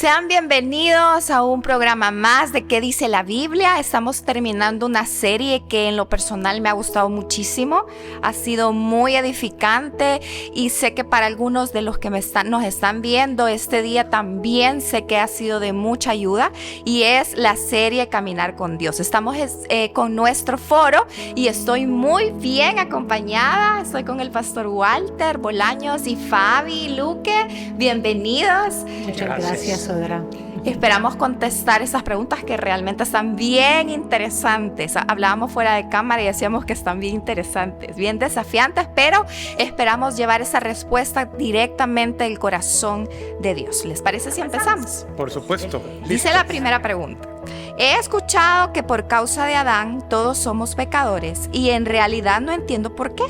Sean bienvenidos a un programa más de ¿Qué dice la Biblia? Estamos terminando una serie que en lo personal me ha gustado muchísimo. Ha sido muy edificante y sé que para algunos de los que nos están viendo este día también sé que ha sido de mucha ayuda, y es la serie Caminar con Dios. Estamos con nuestro foro y estoy muy bien acompañada. Estoy con el pastor Walter Bolaños y Fabi Luque. Bienvenidos. Muchas gracias, Sodra. Esperamos contestar esas preguntas que realmente están bien interesantes. Hablábamos fuera de cámara y decíamos que están bien interesantes, bien desafiantes, pero esperamos llevar esa respuesta directamente del corazón de Dios. ¿Les parece si empezamos? Por supuesto. Dice la primera pregunta: he escuchado que por causa de Adán todos somos pecadores y en realidad no entiendo por qué.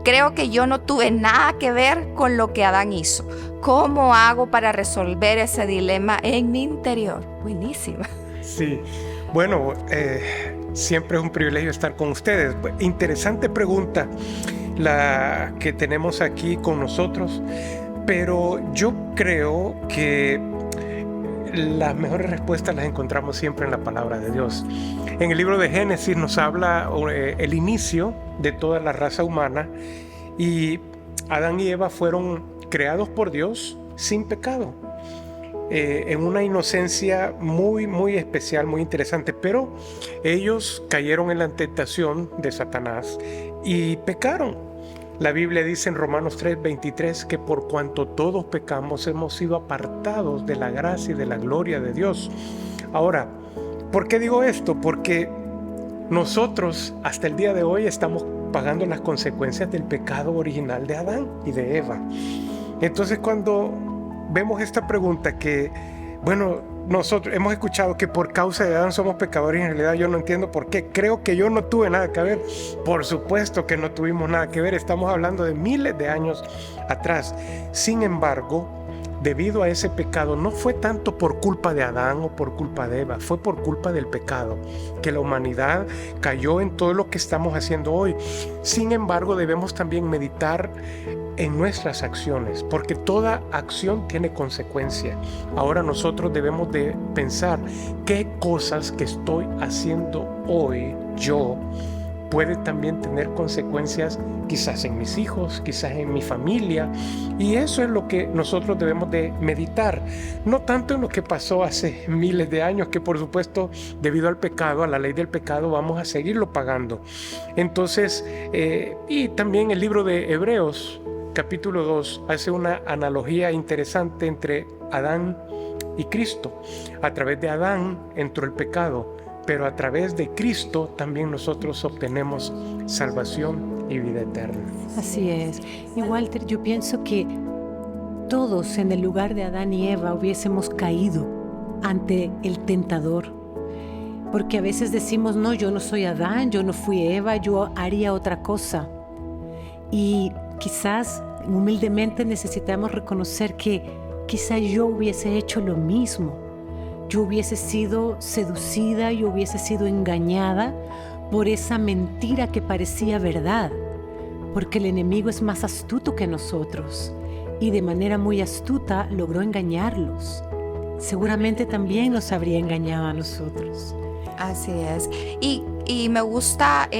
Creo que yo no tuve nada que ver con lo que Adán hizo. ¿Cómo hago para resolver ese dilema en mi interior? Buenísima. Sí, bueno, siempre es un privilegio estar con ustedes. Interesante pregunta la que tenemos aquí con nosotros, pero yo creo que las mejores respuestas las encontramos siempre en la palabra de Dios. En el libro de Génesis nos habla el inicio de toda la raza humana, y Adán y Eva fueron creados por Dios sin pecado, en una inocencia muy, muy especial, muy interesante. Pero ellos cayeron en la tentación de Satanás y pecaron. La Biblia dice en Romanos 3:23 que por cuanto todos pecamos hemos sido apartados de la gracia y de la gloria de Dios. Ahora, ¿por qué digo esto? Porque nosotros hasta el día de hoy estamos pagando las consecuencias del pecado original de Adán y de Eva. Entonces, cuando vemos esta pregunta que, bueno, nosotros hemos escuchado que por causa de Adán somos pecadores, y en realidad yo no entiendo por qué. Creo que yo no tuve nada que ver. Por supuesto que no tuvimos nada que ver. Estamos hablando de miles de años atrás. Sin embargo, debido a ese pecado, no fue tanto por culpa de Adán o por culpa de Eva, fue por culpa del pecado que la humanidad cayó en todo lo que estamos haciendo hoy. Sin embargo, debemos también meditar en nuestras acciones, porque toda acción tiene consecuencia. Ahora nosotros debemos de pensar qué cosas que estoy haciendo hoy yo puede también tener consecuencias, quizás en mis hijos, quizás en mi familia, y eso es lo que nosotros debemos de meditar, no tanto en lo que pasó hace miles de años, que por supuesto debido al pecado, a la ley del pecado, vamos a seguirlo pagando. Entonces, y también el libro de Hebreos capítulo 2 hace una analogía interesante entre Adán y Cristo. A través de Adán entró el pecado, pero a través de Cristo también nosotros obtenemos salvación y vida eterna. Así es. Y Walter, yo pienso que todos en el lugar de Adán y Eva hubiésemos caído ante el tentador. Porque a veces decimos, no, yo no soy Adán, yo no fui Eva, yo haría otra cosa. Y quizás humildemente necesitamos reconocer que quizás yo hubiese hecho lo mismo. Yo hubiese sido seducida, yo hubiese sido engañada por esa mentira que parecía verdad, porque el enemigo es más astuto que nosotros y de manera muy astuta logró engañarlos. Seguramente también nos habría engañado a nosotros. Así es. Y me gusta,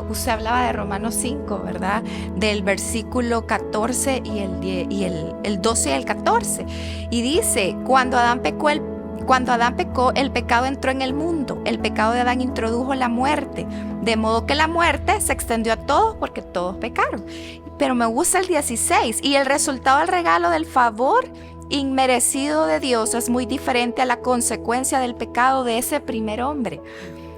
usted hablaba de Romanos 5, ¿verdad? Del versículo 14 y el 12 y el 14. Y dice, cuando Adán pecó, el pecado entró en el mundo. El pecado de Adán introdujo la muerte, de modo que la muerte se extendió a todos porque todos pecaron. Pero me gusta el 16. Y el resultado del regalo del favor inmerecido de Dios es muy diferente a la consecuencia del pecado de ese primer hombre.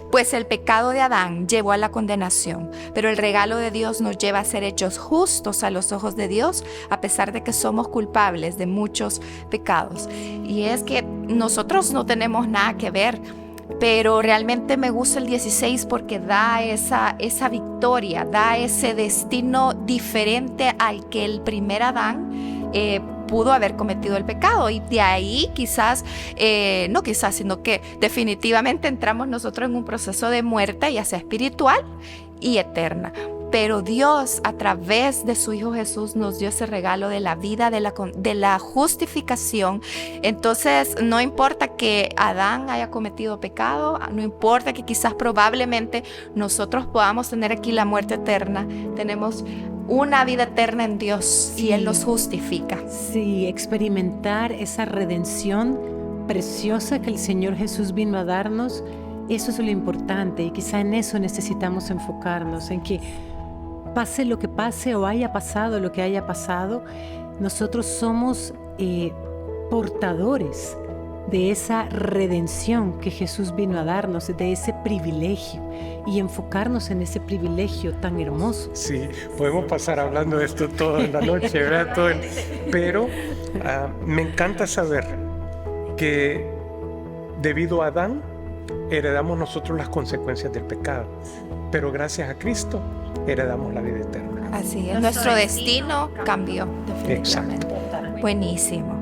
Pues el pecado de Adán llevó a la condenación, pero el regalo de Dios nos lleva a ser hechos justos a los ojos de Dios, a pesar de que somos culpables de muchos pecados. Y es que nosotros no tenemos nada que ver, pero realmente me gusta el 16 porque da esa victoria, da ese destino diferente al que el primer Adán pudo haber cometido el pecado, y de ahí sino que definitivamente entramos nosotros en un proceso de muerte, ya sea espiritual y eterna. pero Dios a través de su Hijo Jesús nos dio ese regalo de la vida, de la justificación. Entonces no importa que Adán haya cometido pecado, no importa que quizás probablemente nosotros podamos tener aquí la muerte eterna, tenemos una vida eterna en Dios, sí, y Él nos justifica. Sí, experimentar esa redención preciosa que el Señor Jesús vino a darnos, eso es lo importante, y quizá en eso necesitamos enfocarnos, en que pase lo que pase o haya pasado lo que haya pasado, nosotros somos portadores de esa redención que Jesús vino a darnos, de ese privilegio, y enfocarnos en ese privilegio tan hermoso. Sí, podemos pasar hablando de esto toda la noche, ¿verdad? Pero me encanta saber que debido a Adán heredamos nosotros las consecuencias del pecado, pero gracias a Cristo heredamos la vida eterna. Así es, nuestro destino cambió definitivamente. Exacto. Buenísimo.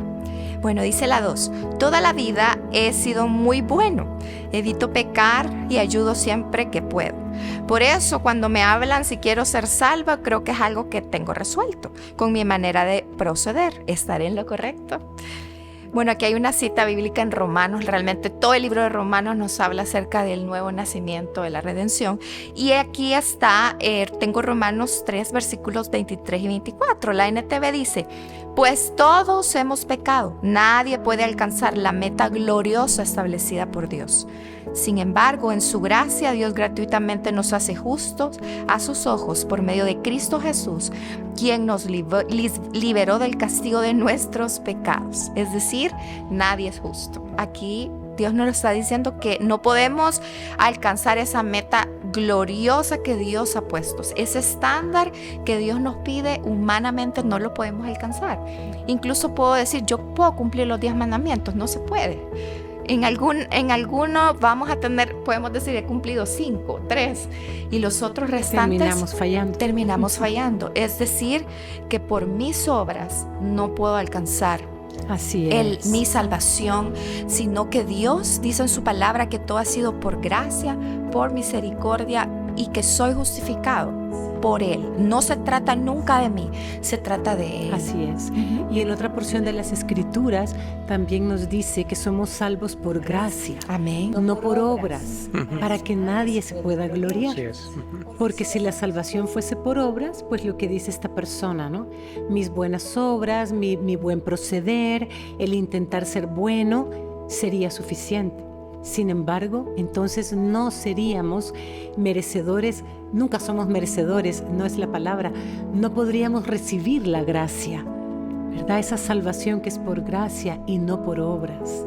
Bueno, dice la 2, toda la vida he sido muy bueno, evito pecar y ayudo siempre que puedo. Por eso cuando me hablan si quiero ser salva, creo que es algo que tengo resuelto. Con mi manera de proceder, ¿estaré en lo correcto? Bueno, aquí hay una cita bíblica en Romanos, realmente todo el libro de Romanos nos habla acerca del nuevo nacimiento, de la redención. Y aquí está, tengo Romanos 3, versículos 23 y 24. La NTV dice, pues todos hemos pecado, nadie puede alcanzar la meta gloriosa establecida por Dios. Sin embargo, en su gracia, Dios gratuitamente nos hace justos a sus ojos por medio de Cristo Jesús, quien nos liberó del castigo de nuestros pecados. Es decir, nadie es justo. Aquí Dios nos está diciendo que no podemos alcanzar esa meta gloriosa que Dios ha puesto. Ese estándar que Dios nos pide, humanamente no lo podemos alcanzar. Incluso puedo decir, yo puedo cumplir los 10 mandamientos, no se puede. En alguno podemos decir, he cumplido 5, 3, y los otros restantes terminamos fallando. Es decir, que por mis obras no puedo alcanzar mi salvación, sino que Dios dice en su palabra que todo ha sido por gracia, por misericordia, y que soy justificado por Él. No se trata nunca de mí, se trata de Él. Así es. Y en otra porción de las Escrituras también nos dice que somos salvos por gracia. Amén. No por obras, para que nadie se pueda gloriar. Así es. Porque si la salvación fuese por obras, pues lo que dice esta persona, ¿no? Mis buenas obras, mi buen proceder, el intentar ser bueno, sería suficiente. Sin embargo, entonces no seríamos merecedores, nunca somos merecedores, no es la palabra, no podríamos recibir la gracia, ¿verdad? Esa salvación que es por gracia y no por obras.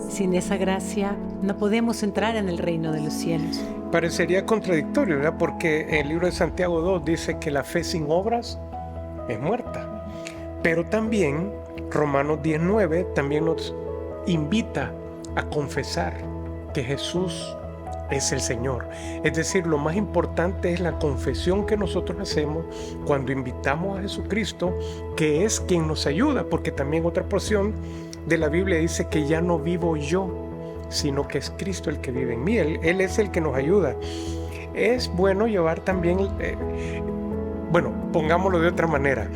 Sin esa gracia no podemos entrar en el reino de los cielos. Parecería contradictorio, ¿verdad? Porque en el libro de Santiago 2 dice que la fe sin obras es muerta. Pero también Romanos 10:9 también nos invita a confesar que Jesús es el Señor. Es decir, lo más importante es la confesión que nosotros hacemos cuando invitamos a Jesucristo, que es quien nos ayuda, porque también otra porción de la Biblia dice que ya no vivo yo, sino que es Cristo el que vive en mí. Él es el que nos ayuda. Es bueno llevar también, pongámoslo de otra manera,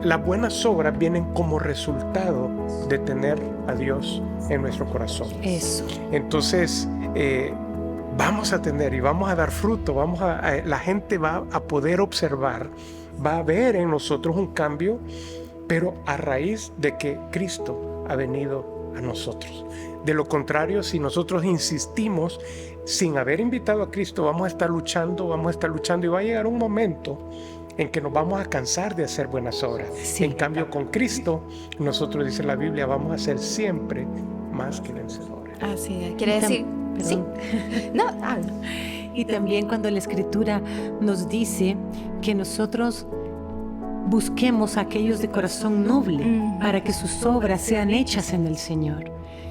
las buenas obras vienen como resultado de tener a Dios en nuestro corazón. Eso. Entonces, vamos a tener y vamos a dar fruto, la gente va a poder observar, va a ver en nosotros un cambio, pero a raíz de que Cristo ha venido a nosotros. De lo contrario, si nosotros insistimos sin haber invitado a Cristo, vamos a estar luchando y va a llegar un momento en que nos vamos a cansar de hacer buenas obras. Sí. En cambio, con Cristo, nosotros, dice la Biblia, vamos a ser siempre más que vencedores. Así es. Quiere decir, sí. No, habla. Y también cuando la Escritura nos dice que nosotros busquemos a aquellos de corazón noble para que sus obras sean hechas en el Señor.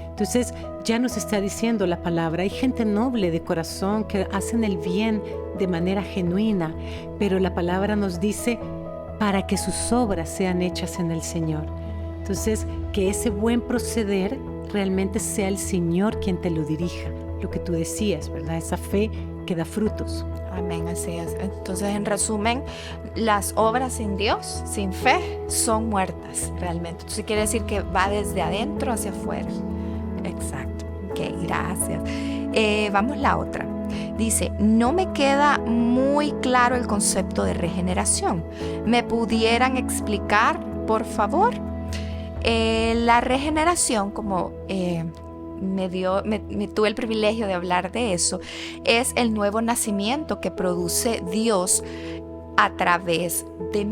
Entonces ya nos está diciendo la palabra, hay gente noble de corazón que hacen el bien de manera genuina, pero la palabra nos dice para que sus obras sean hechas en el Señor. Entonces, que ese buen proceder realmente sea el Señor quien te lo dirija, lo que tú decías, ¿verdad? Esa fe que da frutos. Amén, así es. Entonces, en resumen, las obras sin Dios, sin fe, son muertas realmente. Entonces quiere decir que va desde adentro hacia afuera. Exacto. Ok, gracias. Vamos la otra. Dice, no me queda muy claro el concepto de regeneración. ¿Me pudieran explicar, por favor? La regeneración, como tuve el privilegio de hablar de eso, es el nuevo nacimiento que produce Dios a través de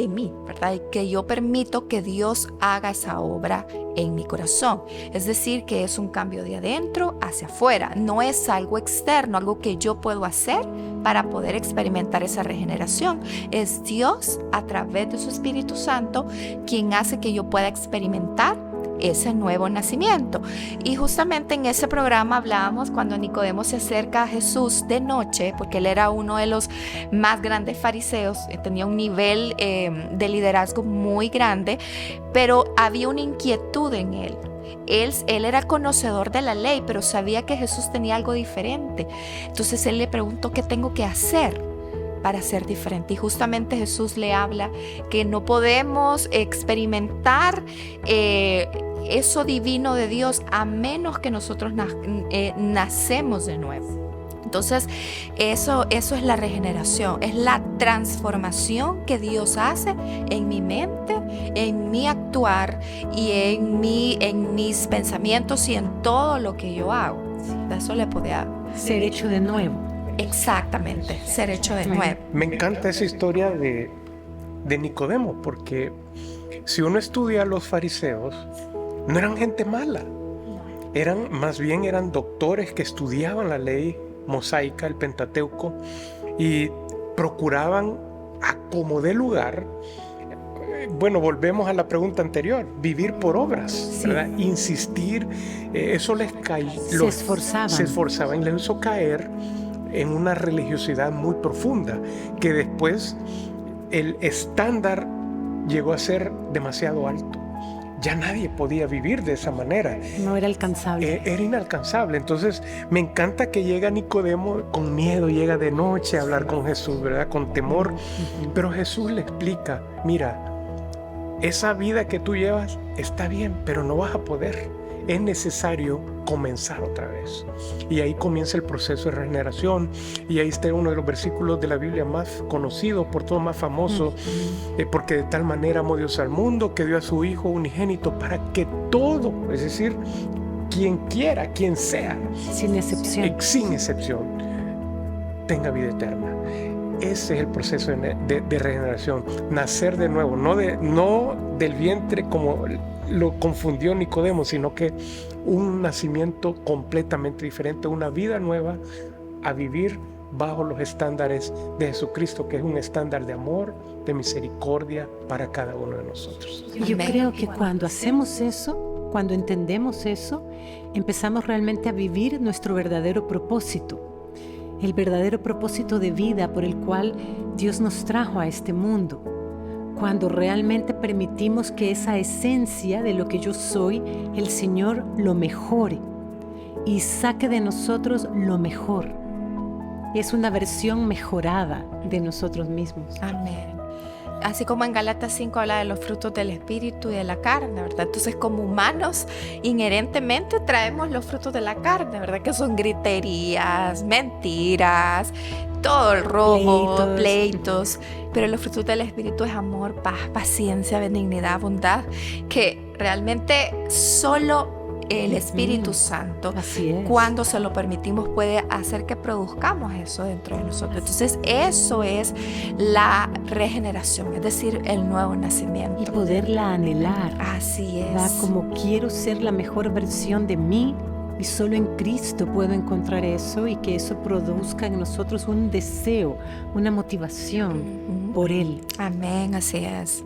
mí, ¿verdad? Y que yo permito que Dios haga esa obra en mi corazón. Es decir, que es un cambio de adentro hacia afuera. No es algo externo, algo que yo puedo hacer para poder experimentar esa regeneración. Es Dios, a través de su Espíritu Santo, quien hace que yo pueda experimentar ese nuevo nacimiento. Y justamente en ese programa hablábamos cuando Nicodemo se acerca a Jesús de noche, porque él era uno de los más grandes fariseos, tenía un nivel de liderazgo muy grande, pero había una inquietud en él. Él era conocedor de la ley, pero sabía que Jesús tenía algo diferente. Entonces él le preguntó, ¿qué tengo que hacer para ser diferente? Y justamente Jesús le habla que no podemos experimentar eso divino de Dios a menos que nosotros nacemos de nuevo. Entonces eso es la regeneración, es la transformación que Dios hace en mi mente, en mi actuar y en mis pensamientos y en todo lo que yo hago. Eso le podía ser hecho de nuevo. Exactamente, ser hecho de nuevo. Me encanta esa historia de Nicodemo, porque si uno estudia a los fariseos, no eran gente mala, más bien eran doctores que estudiaban la ley mosaica, el Pentateuco, y procuraban a como dé lugar. Bueno, volvemos a la pregunta anterior, vivir por obras, ¿verdad? Insistir, eso les caía. Se esforzaban y les hizo caer en una religiosidad muy profunda, que después el estándar llegó a ser demasiado alto. Ya nadie podía vivir de esa manera. No era alcanzable. Era inalcanzable. Entonces me encanta que llega Nicodemo con miedo, llega de noche a hablar con Jesús, ¿verdad? Con temor. Pero Jesús le explica, mira, esa vida que tú llevas está bien, pero no vas a poder. Es necesario comenzar otra vez. Y ahí comienza el proceso de regeneración. Y ahí está uno de los versículos de la Biblia más conocidos, por todo más famoso, porque de tal manera amó Dios al mundo que dio a su Hijo unigénito para que todo, es decir, quien quiera, quien sea, sin excepción, tenga vida eterna. Ese es el proceso de regeneración, nacer de nuevo, no del vientre como lo confundió Nicodemo, sino que un nacimiento completamente diferente, una vida nueva a vivir bajo los estándares de Jesucristo, que es un estándar de amor, de misericordia para cada uno de nosotros. Yo creo que cuando hacemos eso, cuando entendemos eso, empezamos realmente a vivir nuestro verdadero propósito. El verdadero propósito de vida por el cual Dios nos trajo a este mundo. Cuando realmente permitimos que esa esencia de lo que yo soy, el Señor lo mejore y saque de nosotros lo mejor. Es una versión mejorada de nosotros mismos. Amén. Así como en Gálatas 5 habla de los frutos del Espíritu y de la carne, ¿verdad? Entonces, como humanos, inherentemente traemos los frutos de la carne, ¿verdad? Que son griterías, mentiras, todo el robo, pleitos. Pero los frutos del Espíritu es amor, paz, paciencia, benignidad, bondad, que realmente solo el Espíritu Santo, cuando se lo permitimos, puede hacer que produzcamos eso dentro de nosotros. Entonces eso es la regeneración, es decir, el nuevo nacimiento. Y poderla anhelar. Así es. ¿Verdad? Como quiero ser la mejor versión de mí, y solo en Cristo puedo encontrar eso, y que eso produzca en nosotros un deseo, una motivación por Él. Amén, así es.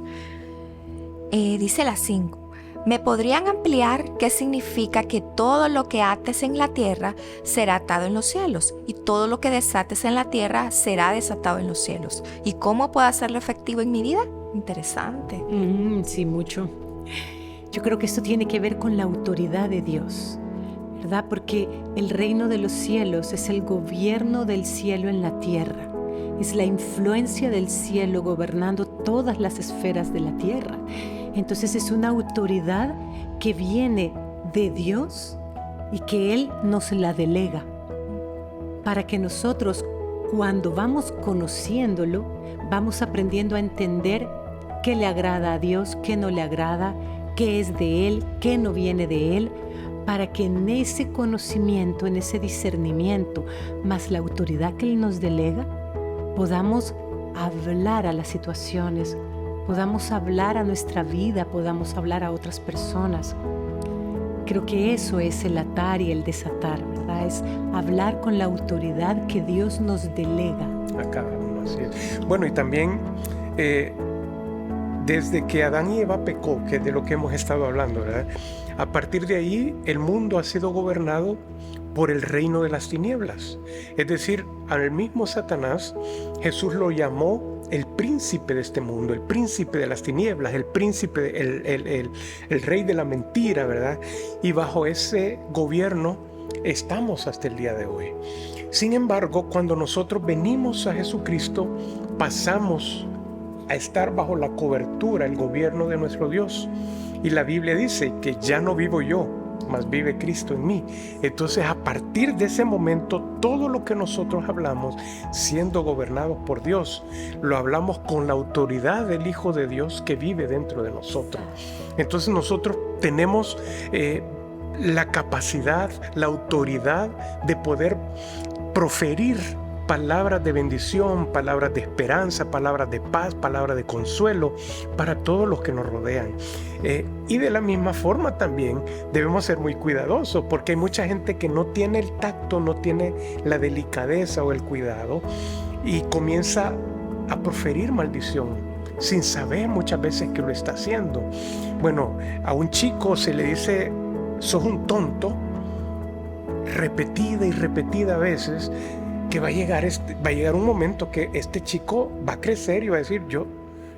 Dice la 5. ¿Me podrían ampliar qué significa que todo lo que ates en la tierra será atado en los cielos y todo lo que desates en la tierra será desatado en los cielos? ¿Y cómo puedo hacerlo efectivo en mi vida? Interesante. Sí, mucho. Yo creo que esto tiene que ver con la autoridad de Dios. ¿verdad? Porque el reino de los cielos es el gobierno del cielo en la tierra. Es la influencia del cielo gobernando todas las esferas de la tierra. Entonces es una autoridad que viene de Dios y que Él nos la delega para que nosotros, cuando vamos conociéndolo, vamos aprendiendo a entender qué le agrada a Dios, qué no le agrada, qué es de Él, qué no viene de Él, para que en ese conocimiento, en ese discernimiento, más la autoridad que Él nos delega, podamos hablar a las situaciones, podamos hablar a nuestra vida, podamos hablar a otras personas. Creo que eso es el atar y el desatar, ¿verdad? Es hablar con la autoridad que Dios nos delega. A cada uno, así es. Bueno, y también desde que Adán y Eva pecó, que es de lo que hemos estado hablando, ¿verdad? A partir de ahí el mundo ha sido gobernado por el reino de las tinieblas. Es decir, al mismo Satanás, Jesús lo llamó el príncipe de este mundo, el príncipe de las tinieblas, el príncipe, el rey de la mentira, ¿verdad? Y bajo ese gobierno estamos hasta el día de hoy. Sin embargo, cuando nosotros venimos a Jesucristo, pasamos a estar bajo la cobertura, el gobierno de nuestro Dios. Y la Biblia dice que ya no vivo yo, mas vive Cristo en mí. Entonces, a partir de ese momento, todo lo que nosotros hablamos, siendo gobernados por Dios, lo hablamos con la autoridad del Hijo de Dios que vive dentro de nosotros. Entonces, nosotros tenemos la capacidad, la autoridad de poder proferir palabras de bendición, palabras de esperanza, palabras de paz, palabras de consuelo para todos los que nos rodean. Y de la misma forma también debemos ser muy cuidadosos, porque hay mucha gente que no tiene el tacto, no tiene la delicadeza o el cuidado y comienza a proferir maldición sin saber muchas veces que lo está haciendo. Bueno, a un chico se le dice, sos un tonto, repetida y repetida veces, que va a llegar un momento que este chico va a crecer y va a decir, yo,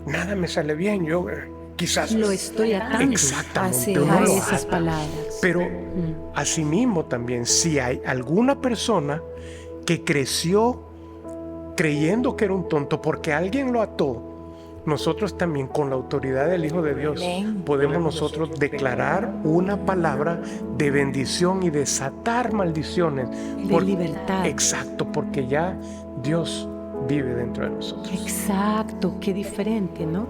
nada me sale bien, yo quizás lo estoy atando. Exactamente, a esas palabras. Pero asimismo también, si hay alguna persona que creció creyendo que era un tonto porque alguien lo ató, nosotros también con la autoridad del Hijo de Dios podemos nosotros declarar una palabra de bendición y desatar maldiciones. De libertad. Exacto, porque ya Dios vive dentro de nosotros. Exacto, qué diferente, ¿no?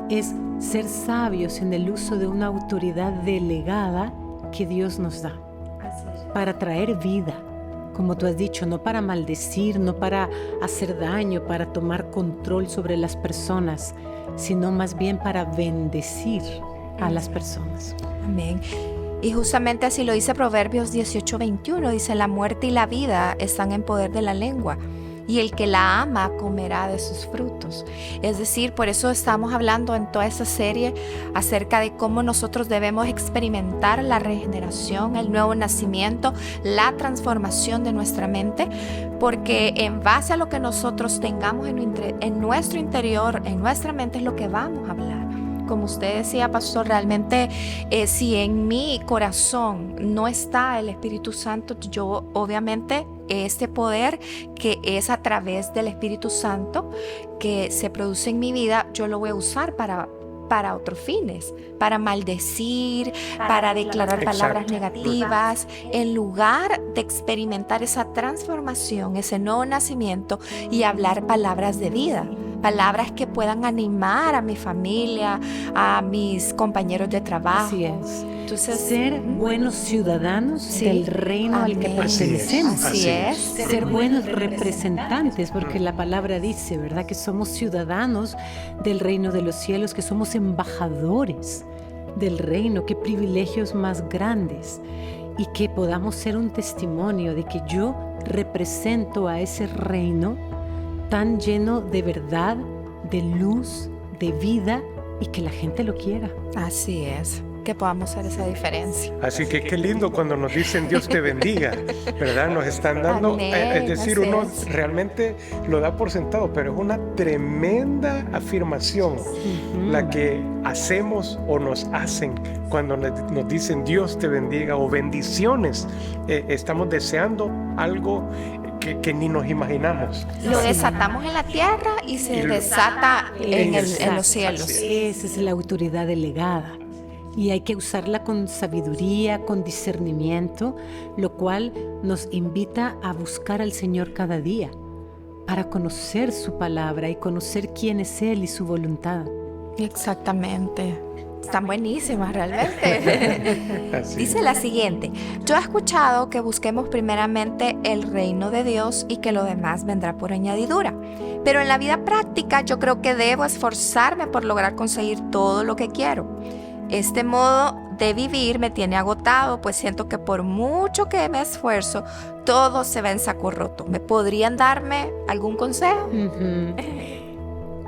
Es ser sabios en el uso de una autoridad delegada que Dios nos da para traer vida, como tú has dicho, no para maldecir, no para hacer daño, para tomar control sobre las personas, sino más bien para bendecir a las personas. Amén. Y justamente así lo dice Proverbios 18:21, dice, la muerte y la vida están en poder de la lengua, y el que la ama comerá de sus frutos. Es decir, por eso estamos hablando en toda esta serie acerca de cómo nosotros debemos experimentar la regeneración, el nuevo nacimiento, la transformación de nuestra mente, porque en base a lo que nosotros tengamos en nuestro interior, en nuestra mente, es lo que vamos a hablar. Como usted decía, pastor, realmente si en mi corazón no está el Espíritu Santo, yo obviamente este poder que es a través del Espíritu Santo que se produce en mi vida, yo lo voy a usar para otros fines, para maldecir, para declarar palabras negativas, en lugar de experimentar esa transformación, ese nuevo nacimiento y hablar palabras de vida. Palabras que puedan animar a mi familia, a mis compañeros de trabajo. Así es. Entonces, ser buenos ciudadanos del reino al que pertenecemos. Así es. Ser buenos representantes, porque la palabra dice, ¿verdad?, que somos ciudadanos del reino de los cielos, que somos embajadores del reino. Qué privilegios más grandes. Y que podamos ser un testimonio de que yo represento a ese reino tan lleno de verdad, de luz, de vida, y que la gente lo quiera. Así es. que podamos hacer esa diferencia. Así que qué lindo cuando nos dicen Dios te bendiga, ¿verdad? Nos están dando, Amén, es decir, uno así es. realmente lo da por sentado, pero es una tremenda afirmación la que hacemos o nos hacen cuando nos dicen Dios te bendiga o bendiciones. Estamos deseando algo que ni nos imaginamos. Lo desatamos en la tierra y se desata en los cielos. Esa es la autoridad delegada. Y hay que usarla con sabiduría, con discernimiento, lo cual nos invita a buscar al Señor cada día para conocer su palabra y conocer quién es Él y su voluntad. Exactamente. Están buenísimas realmente. Así. Dice la siguiente: yo he escuchado que busquemos primeramente el reino de Dios y que lo demás vendrá por añadidura. Pero en la vida práctica yo creo que debo esforzarme por lograr conseguir todo lo que quiero. Este modo de vivir me tiene agotado, pues siento que por mucho que me esfuerzo, todo se va en saco roto. ¿Me podrían darme algún consejo?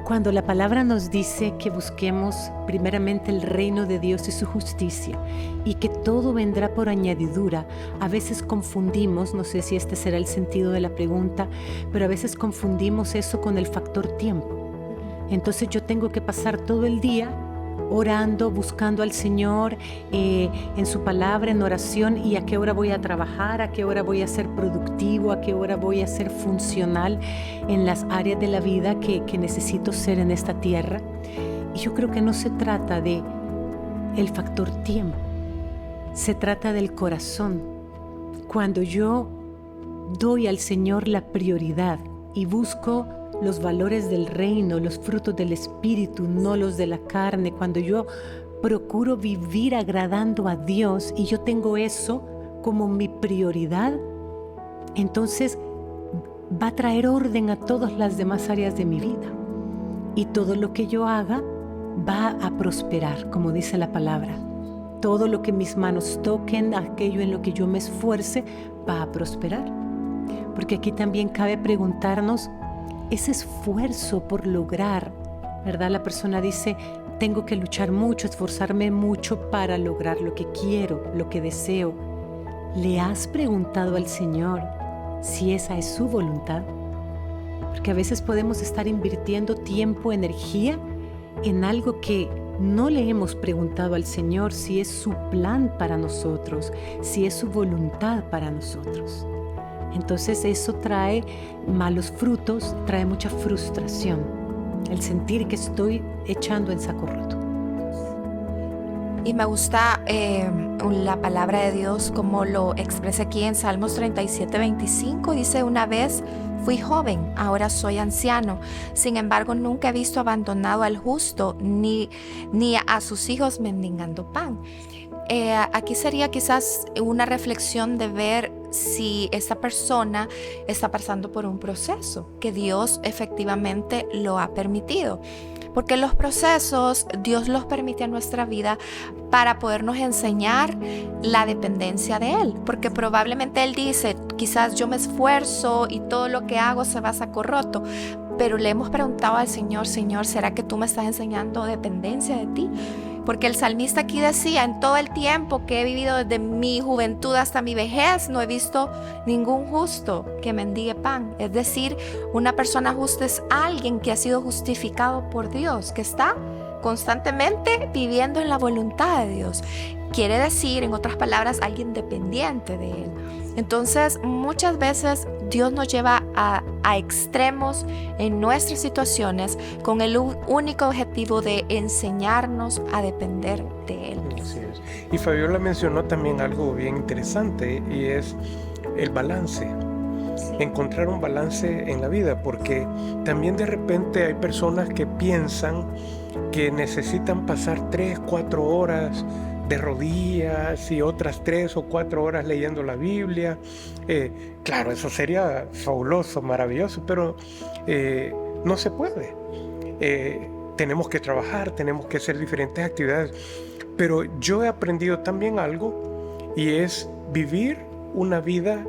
Cuando la palabra nos dice que busquemos primeramente el reino de Dios y su justicia y que todo vendrá por añadidura, a veces confundimos, no sé si este será el sentido de la pregunta, pero a veces confundimos eso con el factor tiempo. Entonces yo tengo que pasar todo el día orando, buscando al Señor en su palabra, en oración, y a qué hora voy a trabajar, a qué hora voy a ser productivo, a qué hora voy a ser funcional en las áreas de la vida que necesito ser en esta tierra. Y yo creo que no se trata de el factor tiempo, se trata del corazón. Cuando yo doy al Señor la prioridad y busco los valores del reino, los frutos del Espíritu, no los de la carne, cuando yo procuro vivir agradando a Dios y yo tengo eso como mi prioridad, entonces va a traer orden a todas las demás áreas de mi vida. Y todo lo que yo haga va a prosperar, como dice la palabra. Todo lo que mis manos toquen, aquello en lo que yo me esfuerce, va a prosperar. Porque aquí también cabe preguntarnos, ese esfuerzo por lograr, ¿verdad? La persona dice, tengo que luchar mucho, esforzarme mucho para lograr lo que quiero, lo que deseo. ¿Le has preguntado al Señor si esa es su voluntad? Porque a veces podemos estar invirtiendo tiempo, energía en algo que no le hemos preguntado al Señor si es su plan para nosotros, si es su voluntad para nosotros. Entonces eso trae malos frutos, trae mucha frustración, el sentir que estoy echando en saco roto. Y me gusta la palabra de Dios como lo expresa aquí en Salmos 37:25. Dice, una vez fui joven, ahora soy anciano. Sin embargo, nunca he visto abandonado al justo, ni a sus hijos mendigando pan. Aquí sería quizás una reflexión de ver si esta persona está pasando por un proceso que Dios efectivamente lo ha permitido. Porque los procesos Dios los permite a nuestra vida para podernos enseñar la dependencia de Él. Porque probablemente Él dice, quizás yo me esfuerzo y todo lo que hago se va a saco roto. Pero le hemos preguntado al Señor, Señor, ¿será que tú me estás enseñando dependencia de ti? Porque el salmista aquí decía, en todo el tiempo que he vivido desde mi juventud hasta mi vejez, no he visto ningún justo que mendigue pan. Es decir, una persona justa es alguien que ha sido justificado por Dios, que está constantemente viviendo en la voluntad de Dios. Quiere decir, en otras palabras, alguien dependiente de Él. Entonces, muchas veces Dios nos lleva a extremos en nuestras situaciones con el único objetivo de enseñarnos a depender de Él. Así es. Y Fabiola mencionó también algo bien interesante y es el balance. Sí. Encontrar un balance en la vida, porque también de repente hay personas que piensan que necesitan pasar 3-4 horas de rodillas y otras 3 o 4 horas leyendo la Biblia. Claro, eso sería fabuloso, maravilloso, pero no se puede. Tenemos que trabajar, tenemos que hacer diferentes actividades. Pero yo he aprendido también algo, y es vivir una vida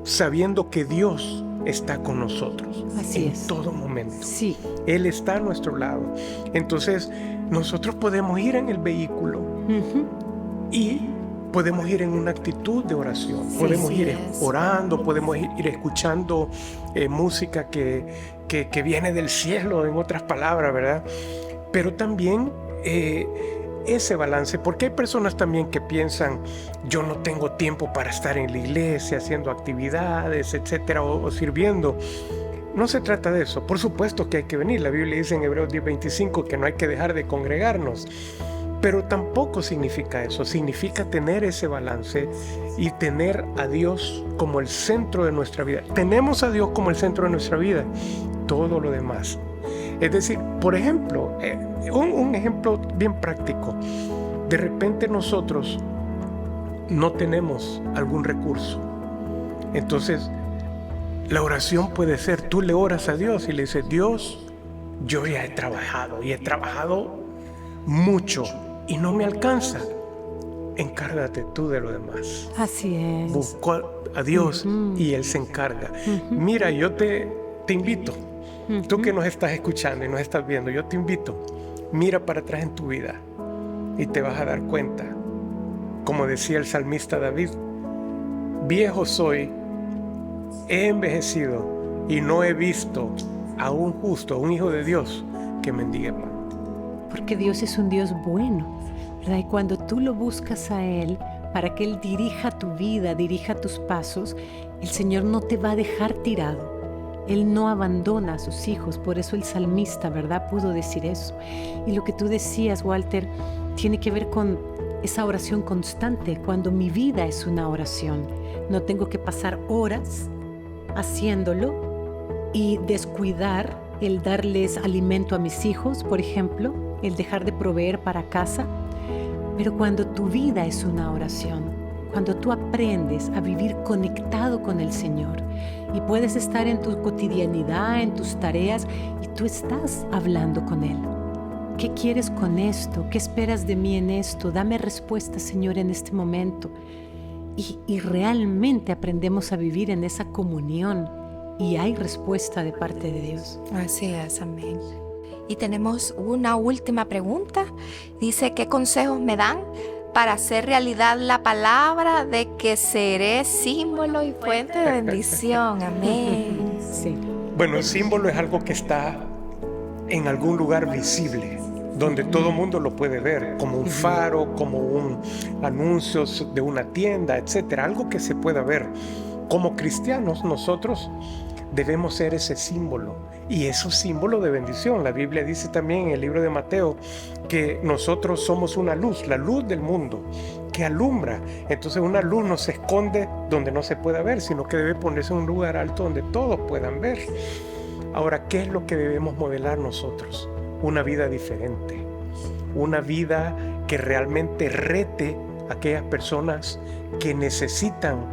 sabiendo que Dios está con nosotros. Así en es. todo momento. Sí. Él está a nuestro lado. Entonces, nosotros podemos ir en el vehículo y podemos ir en una actitud de oración. Podemos ir orando, podemos ir escuchando música que viene del cielo, en otras palabras, ¿verdad? Pero también ese balance, porque hay personas también que piensan, yo no tengo tiempo para estar en la iglesia haciendo actividades, etcétera, o sirviendo. No se trata de eso. Por supuesto que hay que venir. La Biblia dice en Hebreos 10:25 que no hay que dejar de congregarnos. Pero tampoco significa eso. Significa tener ese balance y tener a Dios como el centro de nuestra vida. Tenemos a Dios como el centro de nuestra vida. Todo lo demás. Es decir, por ejemplo, un ejemplo bien práctico. De repente nosotros no tenemos algún recurso. Entonces, la oración puede ser, tú le oras a Dios y le dices, Dios, yo ya he trabajado y he trabajado mucho y no me alcanza. Encárgate tú de lo demás. Así es. Busco a Dios y Él se encarga. Mira, yo te invito, tú que nos estás escuchando y nos estás viendo, yo te invito, mira para atrás en tu vida y te vas a dar cuenta, como decía el salmista David, viejo soy, he envejecido y no he visto a un justo, a un hijo de Dios que mendigue pan. Porque Dios es un Dios bueno, ¿verdad? Y cuando tú lo buscas a Él, para que Él dirija tu vida, dirija tus pasos, el Señor no te va a dejar tirado. Él no abandona a sus hijos, por eso el salmista, ¿verdad?, pudo decir eso. Y lo que tú decías, Walter, tiene que ver con esa oración constante, cuando mi vida es una oración. No tengo que pasar horas haciéndolo y descuidar el darles alimento a mis hijos, por ejemplo, el dejar de proveer para casa. Pero cuando tu vida es una oración, cuando tú aprendes a vivir conectado con el Señor y puedes estar en tu cotidianidad, en tus tareas, y tú estás hablando con Él. ¿Qué quieres con esto? ¿Qué esperas de mí en esto? Dame respuesta, Señor, en este momento. Y realmente aprendemos a vivir en esa comunión y hay respuesta de parte de Dios. Así es, amén. Y tenemos una última pregunta. Dice, ¿qué consejos me dan para hacer realidad la palabra de que seré símbolo y fuente de bendición? Amén. Sí. Bueno, el símbolo es algo que está en algún lugar visible, donde todo el mundo lo puede ver, como un faro, como un anuncio de una tienda, etcétera, algo que se pueda ver. Como cristianos, nosotros debemos ser ese símbolo, y eso es símbolo de bendición. La Biblia dice también en el libro de Mateo que nosotros somos una luz, la luz del mundo, que alumbra. Entonces una luz no se esconde donde no se pueda ver, sino que debe ponerse en un lugar alto donde todos puedan ver. Ahora, ¿qué es lo que debemos modelar nosotros? Una vida diferente, una vida que realmente rete a aquellas personas que necesitan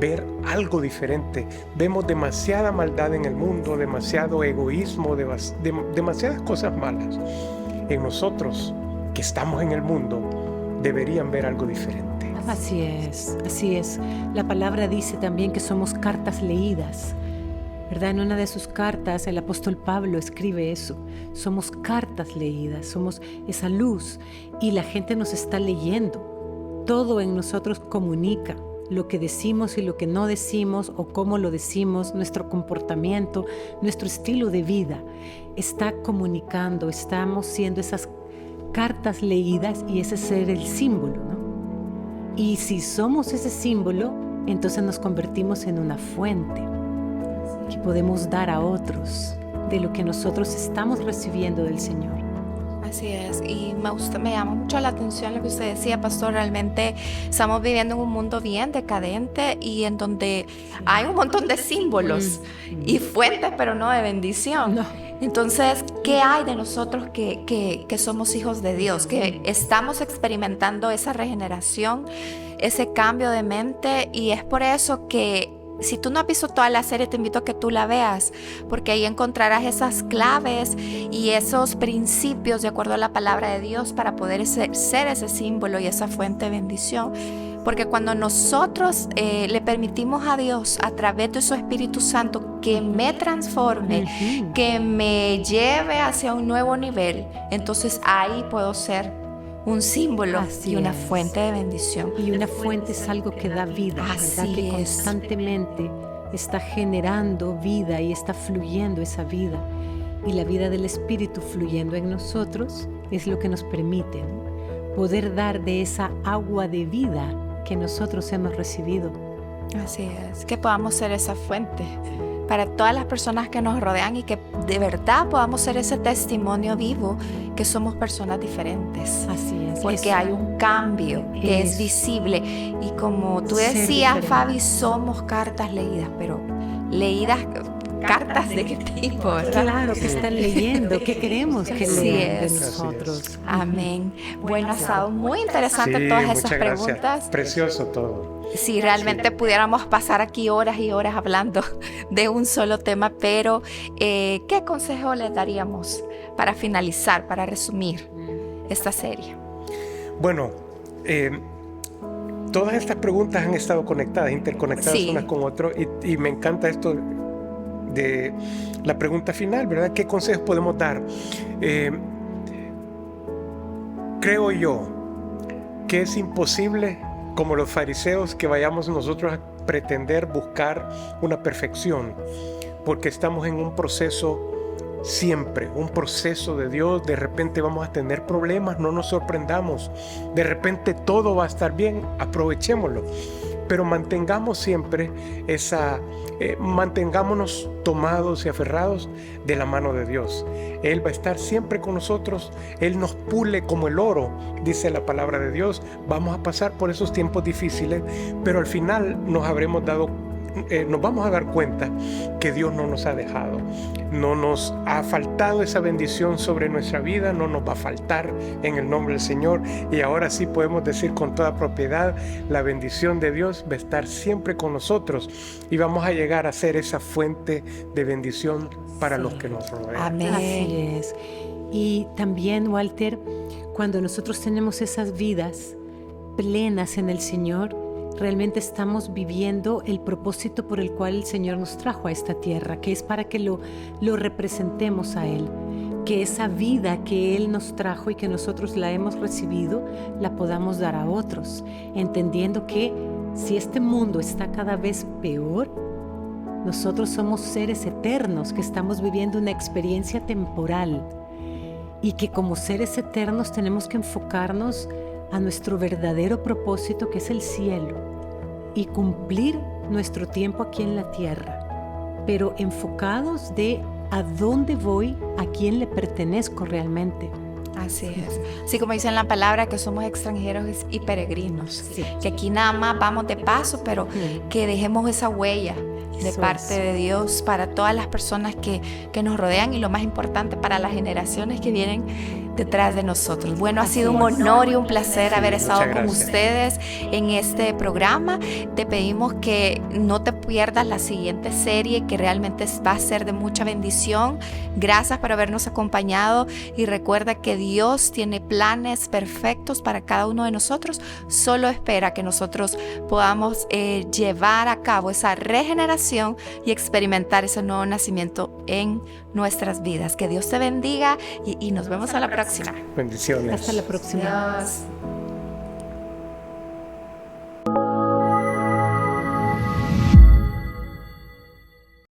ver algo diferente. Vemos demasiada maldad en el mundo, demasiado egoísmo, demasiadas cosas malas. En nosotros, que estamos en el mundo, deberían ver algo diferente. Así es, así es. La palabra dice también que somos cartas leídas, ¿verdad? En una de sus cartas, el apóstol Pablo escribe eso. Somos cartas leídas, somos esa luz y la gente nos está leyendo. Todo en nosotros comunica. Lo que decimos y lo que no decimos, o cómo lo decimos, nuestro comportamiento, nuestro estilo de vida, está comunicando, estamos siendo esas cartas leídas y ese ser el símbolo, ¿no? Y si somos ese símbolo, entonces nos convertimos en una fuente que podemos dar a otros de lo que nosotros estamos recibiendo del Señor. Así es, y me llama mucho la atención lo que usted decía, pastor. Realmente estamos viviendo en un mundo bien decadente y en donde hay un montón de símbolos y fuentes, pero no de bendición. No. Entonces, ¿qué hay de nosotros que somos hijos de Dios? Que estamos experimentando esa regeneración, ese cambio de mente, y es por eso que si tú no has visto toda la serie, te invito a que tú la veas, porque ahí encontrarás esas claves y esos principios de acuerdo a la palabra de Dios para poder ser ese símbolo y esa fuente de bendición. Porque cuando nosotros le permitimos a Dios a través de su Espíritu Santo que me transforme, que me lleve hacia un nuevo nivel, entonces ahí puedo ser un símbolo y una fuente de bendición. Y una fuente es algo que da vida, ¿verdad? Que constantemente está generando vida y está fluyendo esa vida. Y la vida del Espíritu fluyendo en nosotros es lo que nos permite, ¿no?, poder dar de esa agua de vida que nosotros hemos recibido. Así es, que podamos ser esa fuente para todas las personas que nos rodean y que de verdad podamos ser ese testimonio vivo que somos personas diferentes. Así es. Porque hay un cambio que es visible. Y como tú decías, Fabi, somos cartas leídas, pero leídas... ¿Cartas de qué tipo, verdad? Claro, que están leyendo, que queremos que lean de nosotros. Amén. Bueno, ha estado muy interesante todas esas preguntas. Gracias. Precioso todo. Si realmente pudiéramos pasar aquí horas y horas hablando de un solo tema, pero ¿qué consejo les daríamos para finalizar, para resumir esta serie? Bueno, todas estas preguntas han estado conectadas, interconectadas unas con otras, y me encanta esto de la pregunta final, ¿verdad? ¿Qué consejos podemos dar? Creo yo que es imposible, como los fariseos, que vayamos nosotros a pretender buscar una perfección, porque estamos en un proceso siempre, un proceso de Dios. De repente vamos a tener problemas, no nos sorprendamos. De repente todo va a estar bien, aprovechémoslo. Pero mantengamos siempre mantengámonos tomados y aferrados de la mano de Dios. Él va a estar siempre con nosotros. Él nos pule como el oro, dice la palabra de Dios. Vamos a pasar por esos tiempos difíciles, pero al final nos vamos a dar cuenta que Dios no nos ha dejado. No nos ha faltado esa bendición sobre nuestra vida, no nos va a faltar en el nombre del Señor. Y ahora sí podemos decir con toda propiedad, la bendición de Dios va a estar siempre con nosotros y vamos a llegar a ser esa fuente de bendición para los que nos rodean. Amén. Así es. Y también, Walter, cuando nosotros tenemos esas vidas plenas en el Señor, realmente estamos viviendo el propósito por el cual el Señor nos trajo a esta tierra, que es para que lo representemos a Él, que esa vida que Él nos trajo y que nosotros la hemos recibido, la podamos dar a otros, entendiendo que si este mundo está cada vez peor, nosotros somos seres eternos que estamos viviendo una experiencia temporal y que como seres eternos tenemos que enfocarnos a nuestro verdadero propósito, que es el cielo, y cumplir nuestro tiempo aquí en la tierra, pero enfocados de a dónde voy, a quién le pertenezco realmente. Así es. Así como dice en la palabra que somos extranjeros y peregrinos, que aquí nada más vamos de paso, pero que dejemos esa huella de parte de Dios para todas las personas que nos rodean y lo más importante para las generaciones que vienen detrás de nosotros. Bueno, ha sido un honor y un placer haber estado con ustedes en este programa. Te pedimos que no te pierdas la siguiente serie, que realmente va a ser de mucha bendición. Gracias por habernos acompañado y recuerda que Dios tiene planes perfectos para cada uno de nosotros. Solo espera que nosotros podamos llevar a cabo esa regeneración y experimentar ese nuevo nacimiento en nuestras vidas. Que Dios te bendiga y nos vemos a la próxima. Bendiciones. Hasta la próxima. Adiós.